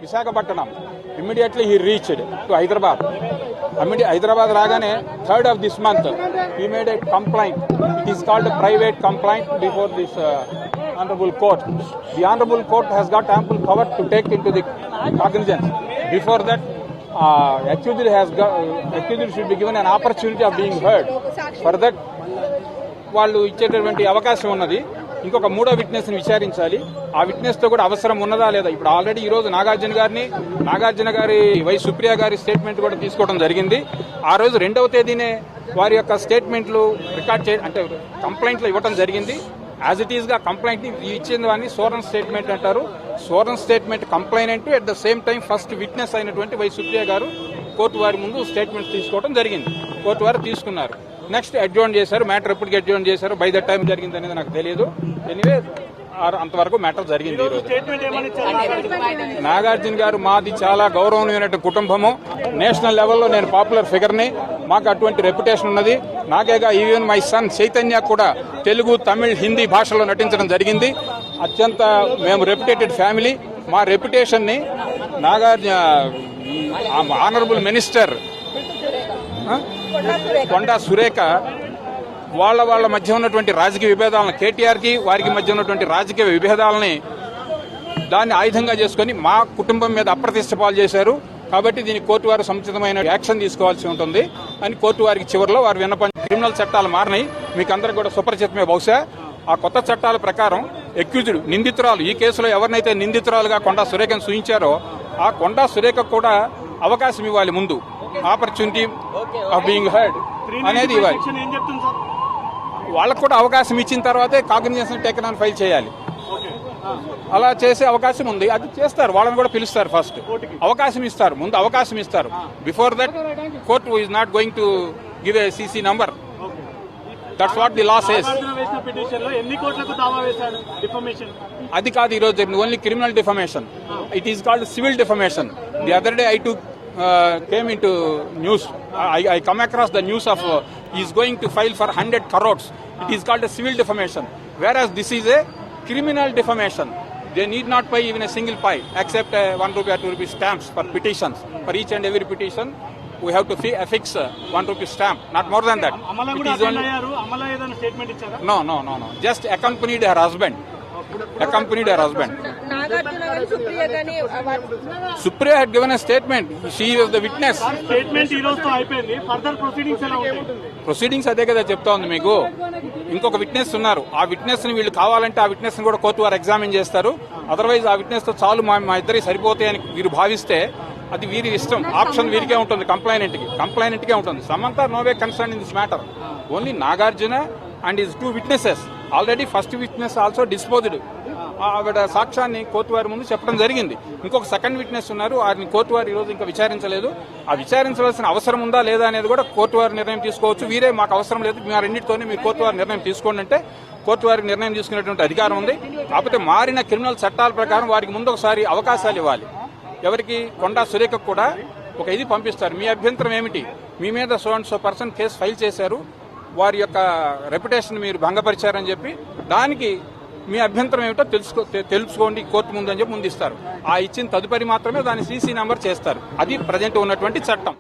Visakhapatnam. Immediately he reached to Hyderabad. Hyderabad Ragane, 3rd of this month, he made a complaint. It is called a private complaint before this Honorable Court. The Honorable Court has got ample power to take into the cognizance. Before that, accused should be given an opportunity of being heard. For that, వాళ్ళు ఇచ్చేటటువంటి అవకాశం ఉన్నది. ఇంకొక మూడో witness ని విచారించాలి. ఆ witness తో కూడా అవసరం ఉన్నదా లేదా. ఇప్పుడు ఆల్రెడీ ఈ రోజు నాగార్జున గారి వై సుప్రియ గారి స్టేట్మెంట్ కూడా తీసుకోవడం జరిగింది. ఆ రోజు 2వ తేదీనే వారి యొక్క స్టేట్మెంట్లు రికార్డ్ అంటే కంప్లైంట్లు ఇవ్వడం జరిగింది. యాజ్ ఇట్ ఈస్ గా కంప్లైంట్ ని ఇచ్చిన వారిని సోరన్ స్టేట్మెంట్ అంటారు. Soren statement complainant at the same time first witness అయినటువంటి వై సుప్రియ గారు కోర్టు వారి ముందు స్టేట్మెంట్ తీసుకోవడం జరిగింది. కోర్టు వారు తీసుకున్నారు. నెక్స్ట్ అడ్జోర్న్ చేశారు. మ్యాటర్ ఎప్పటికి అడ్జోర్న్ చేశారు, బై ద టైం జరిగింది అనేది నాకు తెలియదు. ఎనీవే అంతవరకు మ్యాటర్ జరిగింది. ఈ రోజు నాగార్జున గారు మాది చాలా గౌరవనీయమైన కుటుంబము. నేషనల్ లెవెల్లో నేను పాపులర్ ఫిగర్ని. మాకు అటువంటి రెప్యుటేషన్ ఉన్నది. నాకేగా ఈవెన్ మై సన్ చైతన్య కూడా తెలుగు, తమిళ్, హిందీ భాషలో నటించడం జరిగింది. అత్యంత మేము రెప్యుటేటెడ్ ఫ్యామిలీ. మా రెప్యుటేషన్ని నాగార్జున ఆనరబుల్ మినిస్టర్ కొండా సురేఖ వాళ్ళ మధ్య ఉన్నటువంటి రాజకీయ విభేదాలను, కేటీఆర్కి వారికి మధ్య ఉన్నటువంటి రాజకీయ విభేదాలని దాన్ని ఆయుధంగా చేసుకుని మా కుటుంబం మీద అప్రతిష్ట పాలు చేశారు. కాబట్టి దీన్ని కోర్టు వారు సముచితమైన యాక్షన్ తీసుకోవాల్సి ఉంటుంది అని కోర్టు వారికి చివరిలో వారు విన్నపం. క్రిమినల్ చట్టాలు మారినాయి, మీకు అందరికీ కూడా సుపరిచితమే. బహుశా ఆ కొత్త చట్టాల ప్రకారం అక్యూజ్డ్ నిందితురాలు, ఈ కేసులో ఎవరినైతే నిందితురాలుగా కొండా సురేఖను సూచించారో ఆ కొండా సురేఖ కూడా అవకాశం ఇవ్వాలి. ముందు ఆపర్చునిటీ ఆఫ్ బీయింగ్ హర్డ్ అనేది ఇవ్వాలి. వాళ్ళకు కూడా అవకాశం ఇచ్చిన తర్వాతే కాగ్నిజెన్స్ టేకన్ ఆన్ ఫైల్ చేయాలి. అలా చేసే అవకాశం ఉంది. అది చేస్తారు. వాళ్ళని కూడా పిలుస్తారు. ఫస్ట్ అవకాశం ఇస్తారు, ముందు అవకాశం ఇస్తారు. Before that court is not going to give a CC number. That's what the law says. అది కాదు ఈరోజు జరిగింది. Only criminal defamation. It is called civil defamation. The other day I to came into news. I come across the news of he is going to file for 100 crores. It is called a civil defamation, whereas this is a criminal defamation. They need not pay even a single pie except 1 rupee or 2 rupee stamps for petitions. For each and every petition we have to affix 1 rupee stamp, not more than that. It is only no, just accompanied her husband. Supriya had given a statement. She was the witness. Proceedings అదే కదా చెప్తా ఉంది మీకు. ఇంకొక witness ఉన్నారు. ఆ witness ని వీళ్ళు కావాలంటే ఆ విట్నెస్ ని కూడా కోర్టు వారు ఎగ్జామిన్ చేస్తారు. అదర్వైజ్ ఆ విట్నెస్ తో చాలు మా ఇద్దరికి సరిపోతాయని వీరు భావిస్తే అది వీరి ఇష్టం. ఆప్షన్ వీరికే ఉంటుంది. కంప్లైనెంట్కే ఉంటుంది. Samantha no way concern in this matter. Only Nagarjuna and his 2 witnesses. Already first witness also disposed. ఆవిడ సాక్ష్యాన్ని కోర్టు వారి ముందు చెప్పడం జరిగింది. ఇంకొక సెకండ్ విట్నెస్ ఉన్నారు. వారిని కోర్టు వారు ఈరోజు ఇంకా విచారించలేదు. ఆ విచారించవలసిన అవసరం ఉందా లేదా అనేది కూడా కోర్టు వారి నిర్ణయం తీసుకోవచ్చు. వీరే మాకు అవసరం లేదు, మా రెండింటితోనే మీరు కోర్టు వారి నిర్ణయం తీసుకోండి అంటే కోర్టు వారికి నిర్ణయం తీసుకునేటువంటి అధికారం ఉంది. కాకపోతే మారిన క్రిమినల్ చట్టాల ప్రకారం వారికి ముందు ఒకసారి అవకాశాలు ఇవ్వాలి. ఎవరికి? కొండా సురేఖకు కూడా ఒక ఇది పంపిస్తారు. మీ అభ్యంతరం ఏమిటి? మీ మీద so and so person case file చేశారు, వారి యొక్క రెప్యుటేషన్ మీరు భంగపరిచారని చెప్పి దానికి మీ అభ్యంతరం ఏమిటో తెలుసుకోండి కోర్టు ముందు అని చెప్పి ముందు ఇస్తారు. ఆ ఇచ్చిన తదుపరి మాత్రమే దాన్ని సీసీ నంబర్ చేస్తారు. అది ప్రజెంట్ ఉన్నటువంటి చట్టం.